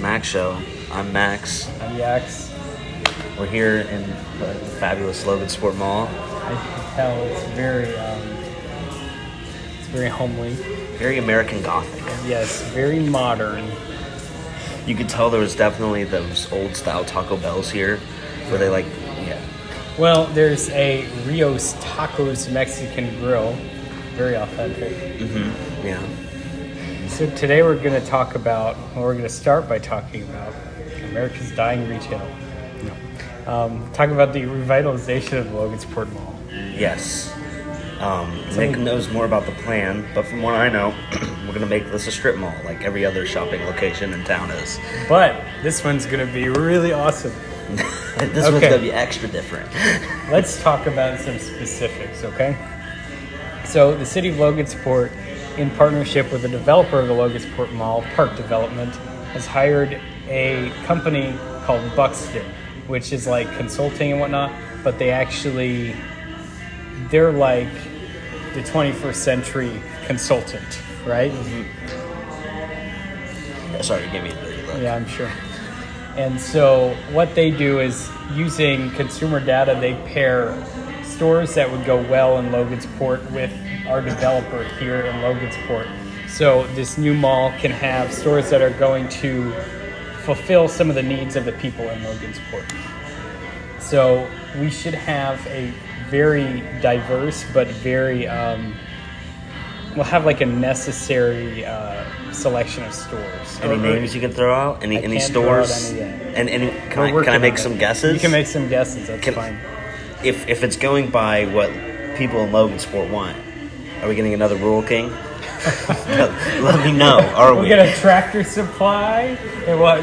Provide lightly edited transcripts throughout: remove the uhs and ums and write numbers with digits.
Max Show. I'm Max. I'm Yax. We're here in the fabulous Logansport Mall. I can tell it's very homely. Very American Gothic. Yes, very modern. You could tell there was definitely those old style Taco Bells here, where they Well, there's a Rios Tacos Mexican grill, very authentic. Mm-hmm. Yeah. So today we're going to start by talking about America's dying retail. Talk about the revitalization of the Logansport Mall. Yes. Nick knows more about the plan, but from what I know, we're going to make this a strip mall like every other shopping location in town is. But this one's going to be really awesome. This one's going to be extra different. Let's talk about some specifics, okay? So the city of Logansport, in partnership with the developer of the Logansport Mall, Park Development, has hired a company called Buxton, which is like consulting and whatnot, but they're like the 21st century consultant, right? Mm-hmm. Sorry, give me a dirty look. Yeah, I'm sure. And so what they do is, using consumer data, they pair stores that would go well in Logansport with our developer here in Logansport. So this new mall can have stores that are going to fulfill some of the needs of the people in Logansport. So we should have a very diverse but very we'll have like a necessary selection of stores. Any names you can throw out? Any stores? Can I make some guesses? You can make some guesses. That's fine. If it's going by what people in Logansport want, are we getting another Rural King? Let me know. Are we? We get a Tractor Supply.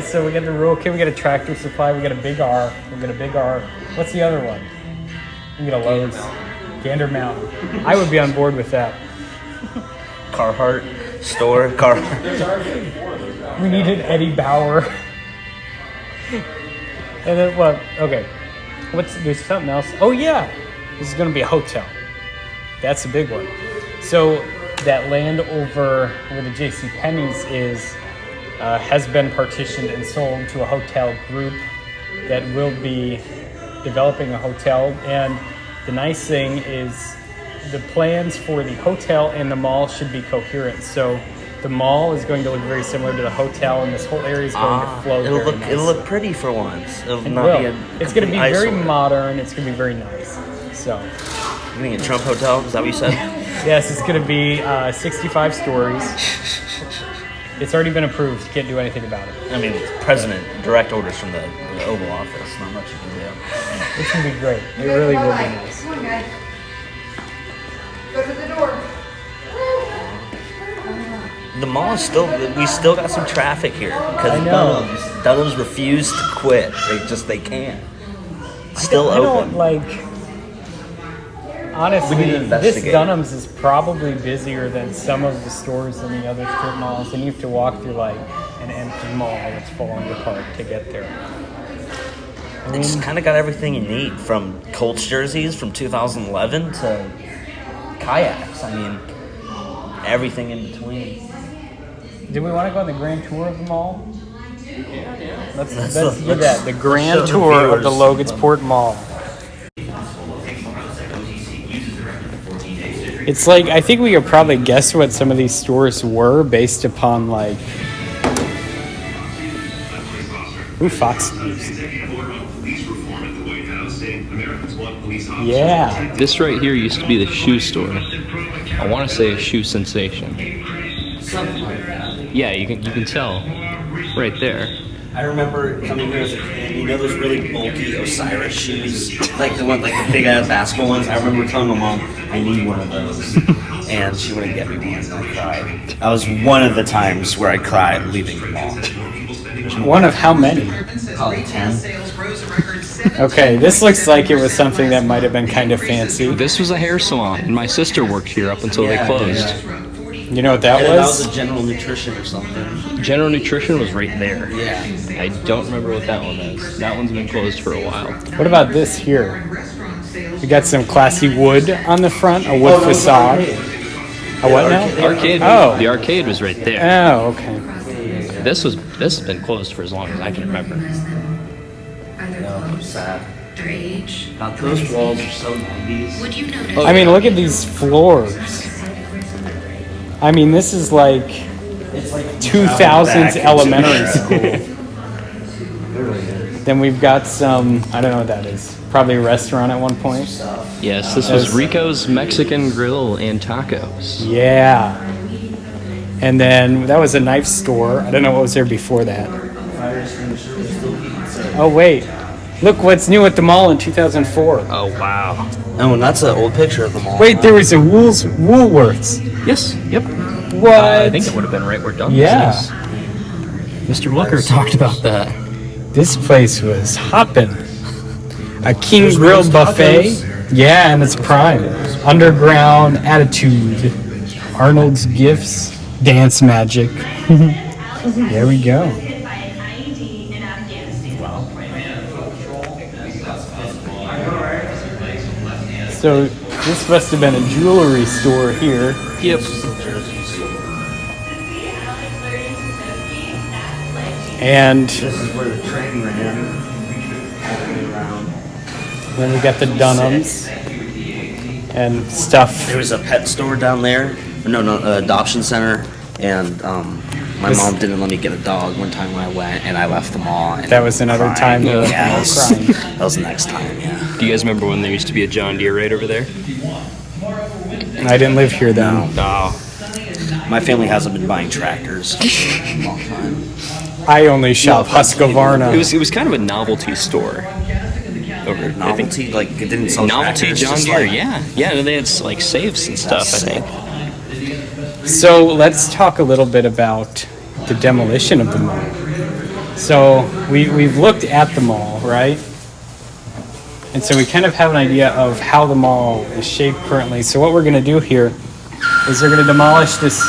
So we get the Rural King. We get a Tractor Supply. We get a Big R. We get a Big R. What's the other one? We get a Lowe's. Gander Mountain. I would be on board with that. Carhartt store. Carhartt. We need an Eddie Bauer. And then what? Okay. There's something else. Oh yeah, this is going to be a hotel. That's a big one. So that land over where the JCPenney's is has been partitioned and sold to a hotel group that will be developing a hotel. And the nice thing is the plans for the hotel and the mall should be coherent. So the mall is going to look very similar to the hotel, and this whole area is going to flow It'll look pretty for once. It's going to be very modern. It's going to be very nice. So, you mean a Trump hotel? Is that what you said? Yes, it's going to be 65 stories. It's already been approved. You can't do anything about it. I mean, president, direct orders from the Oval Office. Not much you can do. It's going to be great. It really will be nice. Come on, guys. Go to the door. The mall is we still got some traffic here because Dunham's refused to quit. They can't. Still open. Honestly, We need to this investigate. Dunham's is probably busier than some of the stores in the other strip malls, and you have to walk through like an empty mall that's falling apart to get there. They just kind of got everything you need, from Colts jerseys from 2011 to kayaks. I mean, everything in between. Do we want to go on the grand tour of the mall? Let's do let's that. The grand show the tour of the viewers. Logansport Mall. It's like, I think we could probably guess what some of these stores were based upon Fox News. Yeah. This right here used to be the shoe store. I want to say a shoe sensation. Something like that. Yeah, you can tell right there. I remember coming here as a kid. You know those really bulky Osiris shoes, like the big ass basketball ones. I remember telling my mom I need one of those, and she wouldn't get me one. And I cried. That was one of the times where I cried leaving the mall. One of how many? Probably 10. Okay, this looks like it was something that might have been kind of fancy. This was a hair salon, and my sister worked here up until they closed. You know what that That was? was a General Nutrition or something. General Nutrition was right there. Yeah. I don't remember what that one is. That one's been closed for a while. What about this here? We got some classy wood on the front, a wood facade. A what now? Arcade. Oh. The arcade was right there. Oh, okay. This was This has been closed for as long as I can remember. No, sad. God, those walls are so 90s. Would you notice? I mean, look at these floors. I mean, this is like It's like 2000s elementary school. school. Then we've got some, I don't know what that is. Probably a restaurant at one point. Yes, this was Rico's Mexican Grill and Tacos. Yeah. And then that was a knife store. I don't know what was there before that. Oh, wait. Look what's new at the mall in 2004. Oh, wow. Oh, and that's an old picture of the mall. Wait, there was a Woolworths. Yes, yep. What? I think it would have been right where Doug Yeah. is. Mr. Looker talked about that. This place was hopping. A King There's Grill roast buffet. tacos. Yeah, and it's prime. Underground Attitude. Arnold's Gifts. Dance Magic. There we go. So this must have been a jewelry store here. Yep. And This is where the train ran. All the way around. then we got the Dunhams and stuff. There was a pet store down there. No, adoption center. And my mom didn't let me get a dog one time when I went, and I left the mall. And That was another time crying. you were Yeah, crying. that was the next time, yeah. Do you guys remember when there used to be a John Deere right over there? I didn't live here then. No. My family hasn't been buying tractors in a long time. I only shop Husqvarna. It was kind of a novelty store. Over, I think. Novelty, like it didn't sell Novelty tractors, John just Deere, like- yeah. Yeah, they had like safes and stuff, I think. So let's talk a little bit about the demolition of the mall. So we've looked at the mall, right? And so we kind of have an idea of how the mall is shaped currently. So what we're going to do here is they're going to demolish this.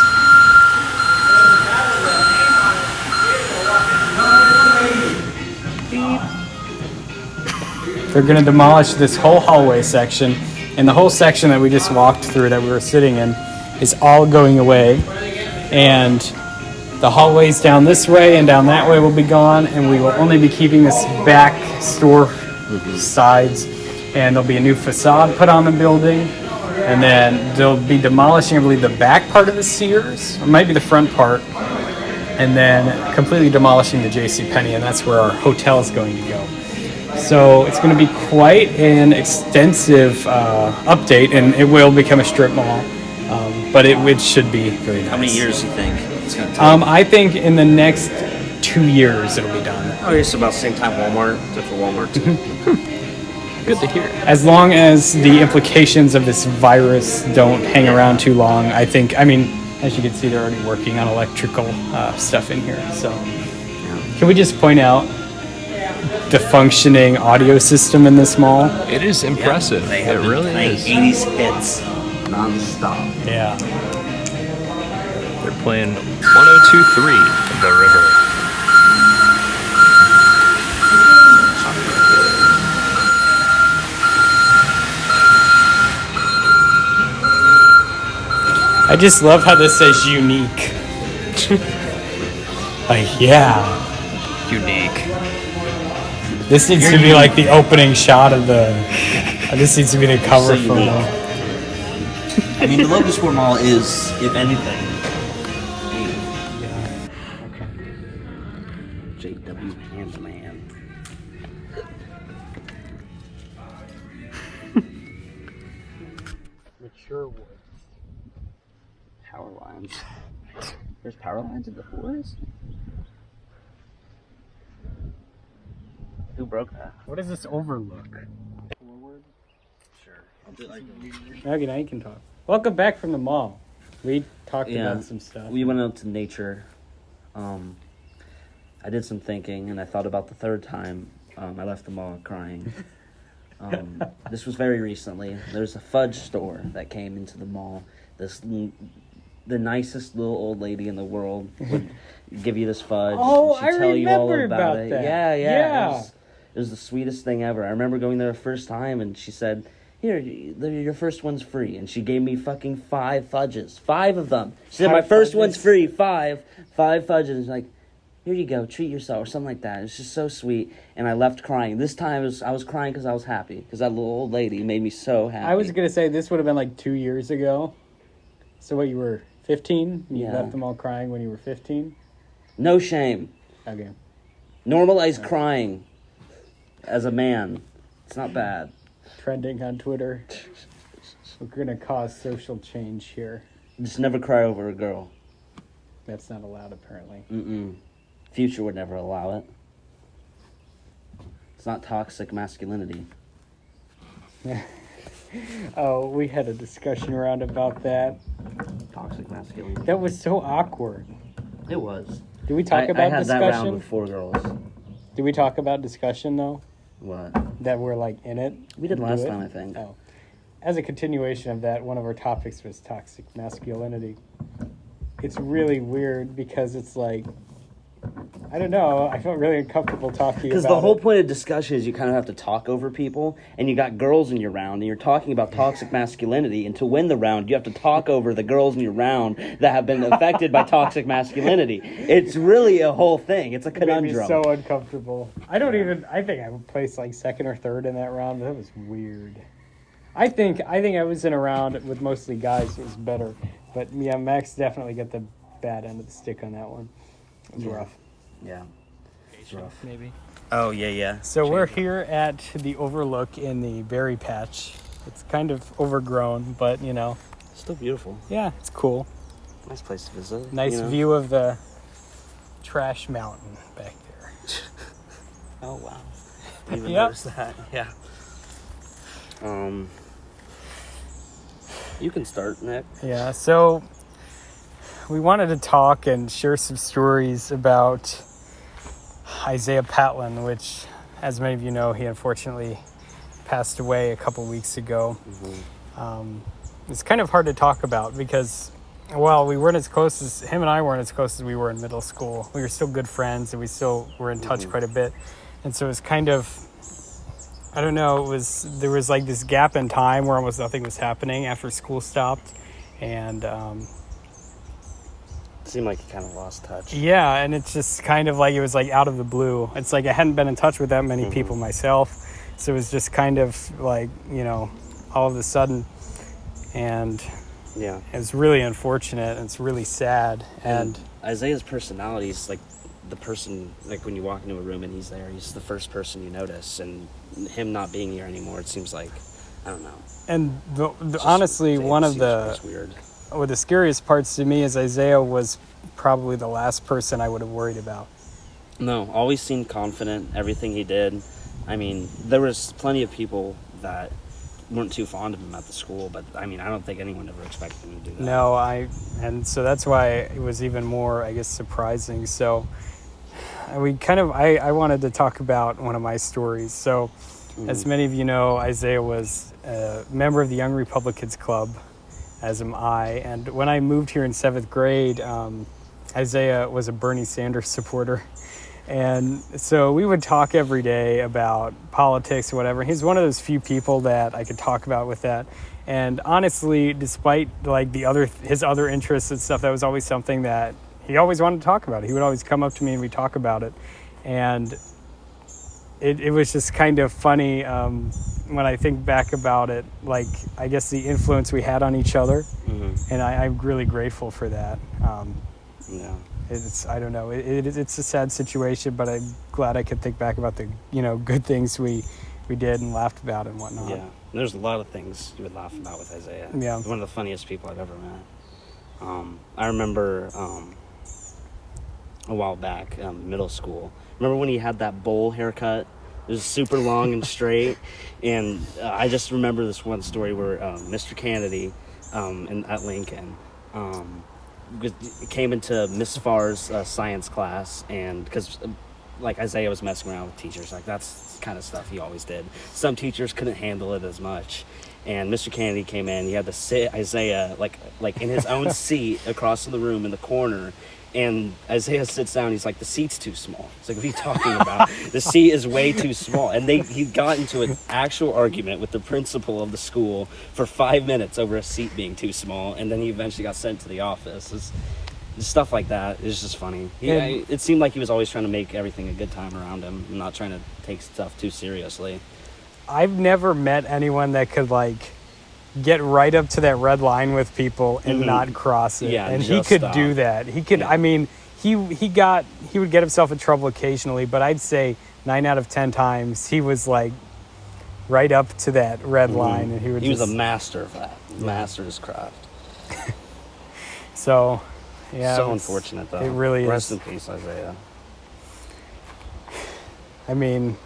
They're going to demolish this whole hallway section, and the whole section that we just walked through that we were sitting in is all going away. And the hallways down this way and down that way will be gone, and we will only be keeping this back store sides, and there'll be a new facade put on the building, and then they'll be demolishing, I believe, the back part of the Sears, or maybe the front part, and then completely demolishing the JCPenney, and that's where our hotel is going to go. So it's going to be quite an extensive update, and it will become a strip mall, but it should be very nice. How many years do you think it's going to take? I think in the next 2 years it'll be done. Oh, it's about the same time Walmart, except for Walmart too. Good to hear. As long as the implications of this virus don't hang around too long, I think, I mean, as you can see, they're already working on electrical stuff in here. So can we just point out the functioning audio system in this mall? It is impressive. They It have been really playing is. 80s hits non-stop. Yeah. They're playing 1023 The River. I just love how this says unique. Like, yeah. Unique. This needs to be like the opening shot of the. This needs to be the cover So for unique. the. I mean, the Logansport Mall is, if anything, JW Handman. Mature wood. Power lines. There's power lines in the forest? Who broke that? What does this overlook? Forward? Sure. I'll do like Okay, now you can talk. Welcome back from the mall. We talked Yeah, about some stuff. we went out to nature. I did some thinking, and I thought about the third time I left the mall crying. This was very recently. There's a fudge store that came into the mall. The nicest little old lady in the world would give you this fudge. Oh, and she'd I tell you all remember about it. that. Yeah. Yeah. It was the sweetest thing ever. I remember going there the first time, and she said, "Here, your first one's free." And she gave me fucking 5 fudges. 5 of them. She said, "My first one's free. 5 fudges." Like, here you go, treat yourself, or something like that. It's just so sweet. And I left crying. This time I was crying because I was happy, because that little old lady made me so happy. I was going to say this would have been like 2 years ago. So what, you were 15? You left them all crying when you were 15? No shame. Okay. Normalize crying as a man. It's not bad. Trending on Twitter. We're going to cause social change here. Just never cry over a girl. That's not allowed, apparently. Future would never allow it. It's not toxic masculinity. Oh, we had a discussion around about that. Toxic masculinity. That was so awkward. It was. Did we talk about I had discussion? that round with 4 girls. Did we talk about discussion, though? What? That we're, like, in it? We did Do last it? time, I think. Oh. As a continuation of that, one of our topics was toxic masculinity. It's really weird because it's like, I don't know, I felt really uncomfortable talking about it. Because the whole point of discussion is you kind of have to talk over people, and you got girls in your round, and you're talking about toxic masculinity, and to win the round, you have to talk over the girls in your round that have been affected by toxic masculinity. It's really a whole thing. It's a conundrum. It made me so uncomfortable. I think I would place like second or third in that round. That was weird. I think I was in a round with mostly guys, so it was better. But yeah, Max definitely got the bad end of the stick on that one. It was rough. Yeah. It's rough. Maybe. Oh, yeah. So we're here at the overlook in the berry patch. It's kind of overgrown, but you know. Still beautiful. Yeah, it's cool. Nice place to visit. Nice view of the trash mountain back there. Oh, wow. Didn't even Yep. notice that. Yeah. You can start, Nick. Yeah, so we wanted to talk and share some stories about Isaiah Patlan, which, as many of you know, he unfortunately passed away a couple weeks ago. It's kind of hard to talk about because, well, we weren't as close as, him and I weren't as close as we were in middle school. We were still good friends and we still were in touch quite a bit. And so it was kind of, I don't know, there was like this gap in time where almost nothing was happening after school stopped. And It seemed like he kind of lost touch. yeah, and it's just kind of like it was like out of the blue. It's like I hadn't been in touch with that many people myself. So it was just kind of like, you know, all of a sudden. And Yeah. it was really unfortunate and it's really sad. And Isaiah's personality is like the person, like when you walk into a room and he's there, he's the first person you notice. And him not being here anymore, it seems like, I don't know. and honestly, one of It's weird. the scariest parts to me is Isaiah was probably the last person I would have worried about. No, always seemed confident, everything he did. I mean, there was plenty of people that weren't too fond of him at the school, but I mean, I don't think anyone ever expected him to do that. No, and so that's why it was even more, I guess, surprising. So I wanted to talk about one of my stories. So as many of you know, Isaiah was a member of the Young Republicans Club, as am I. And when I moved here in 7th grade, Isaiah was a Bernie Sanders supporter. And so we would talk every day about politics or whatever. He's one of those few people that I could talk about with that. And honestly, despite like his other interests and stuff, that was always something that he always wanted to talk about. He would always come up to me and we'd talk about it. And it was just kind of funny when I think back about it, like I guess the influence we had on each other. And I'm really grateful for that. Yeah. I don't know. It's a sad situation, but I'm glad I could think back about the good things we did and laughed about and whatnot. Yeah. There's a lot of things you would laugh about with Isaiah. Yeah. He's one of the funniest people I've ever met. I remember a while back, middle school. Remember when he had that bowl haircut? It was super long and straight. And I just remember this one story where Mr. Kennedy at Lincoln came into Miss Farr's science class, and because like Isaiah was messing around with teachers, like that's the kind of stuff he always did. Some teachers couldn't handle it as much, and Mr. Kennedy came in. He had to sit Isaiah like in his own seat across the room in the corner. And Isaiah sits down. He's like, the seat's too small. He's like, what are you talking about? The seat is way too small. And he got into an actual argument with the principal of the school for 5 minutes over a seat being too small. And then he eventually got sent to the office. stuff like that is just funny. It seemed like he was always trying to make everything a good time around him, and not trying to take stuff too seriously. I've never met anyone that could like get right up to that red line with people and not cross it. Yeah, and he just could stop. do that. He could. I mean, he would get himself in trouble occasionally, but I'd say 9 out of 10 times he was like right up to that red line, and he would. He was a master of that. Master of his craft. So, yeah. So unfortunate, though. It really Rest is. in peace, Isaiah. I mean,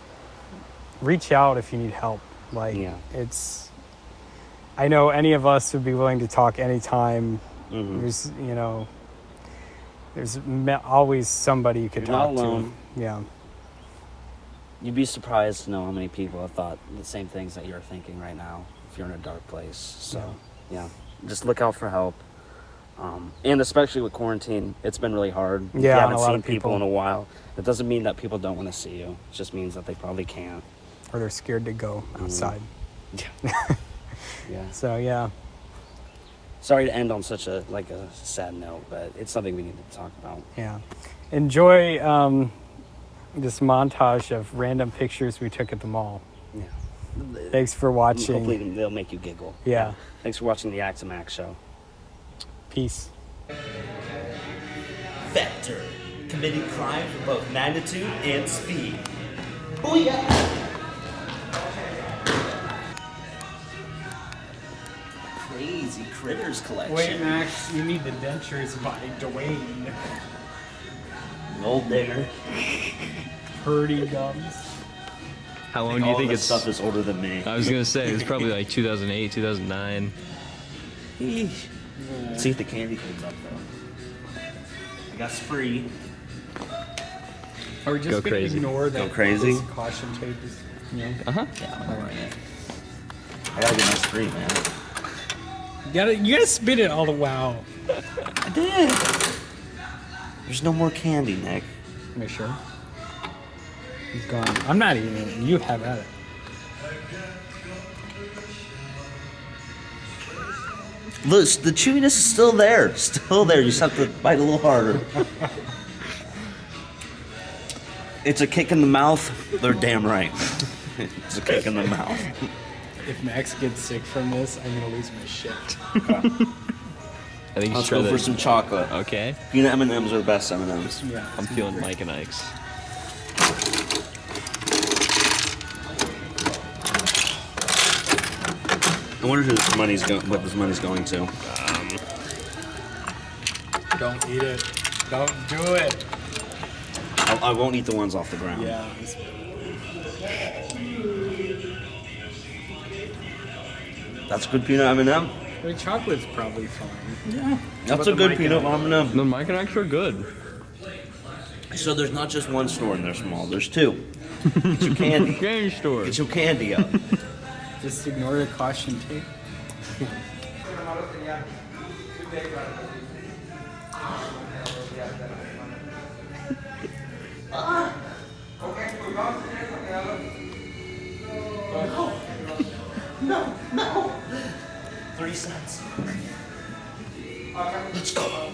reach out if you need help. Like, Yeah. it's. I know any of us would be willing to talk anytime. Mm-hmm. There's always somebody you could You're talk not alone. to. Yeah. You'd be surprised to know how many people have thought the same things that you're thinking right now if you're in a dark place. So, yeah. Just look out for help. And especially with quarantine, it's been really hard. If Yeah, you haven't a lot seen of people. people in a while. It doesn't mean that people don't want to see you. It just means that they probably can't. Or they're scared to go outside. Yeah. So, yeah. Sorry to end on such a sad note, but it's something we need to talk about. Yeah. Enjoy this montage of random pictures we took at the mall. Yeah. Thanks for watching. Hopefully they'll make you giggle. Yeah. Thanks for watching the Axe to Max show. Peace. Vector, committing crimes with both magnitude and speed. Booyah! Crazy Critters collection. Max, you need the dentures by Dwayne. Gold digger. Purdy gums. How long do you think this it's? stuff is older than me? I was gonna say it's probably like 2008, 2009. Let's see if the candy comes up though. I got Spree. Are we just Go gonna crazy. ignore that? Go crazy? This caution tape is. Uh huh. Yeah, all right. I gotta get my Spree, man. You gotta spit it all the wow. I did. There's no more candy, Nick. Am I sure? It's gone. I'm not eating it. You have at it. Look, the chewiness is still there. Still there. You just have to bite a little harder. It's a kick in the mouth. They're damn right. It's a kick in the mouth. If Max gets sick from this, I'm gonna lose my shit. I think you Let's should try go for that. some chocolate. Okay. Peanut M&Ms are the best M&Ms. Yeah. I'm feeling Mike and Ike's. I wonder who this money's what this money's going to. Don't eat it. Don't do it. I won't eat the ones off the ground. Yeah. That's a good peanut M&M. I mean, chocolate's probably fine. Yeah. That's about a the good Mike peanut and M&M. No, Mike and Ike's are good. So there's not just one store in there small. There's two. Get your candy. Candy store. Get your candy up. Just ignore the caution tape. No. 3 cents. Let's go.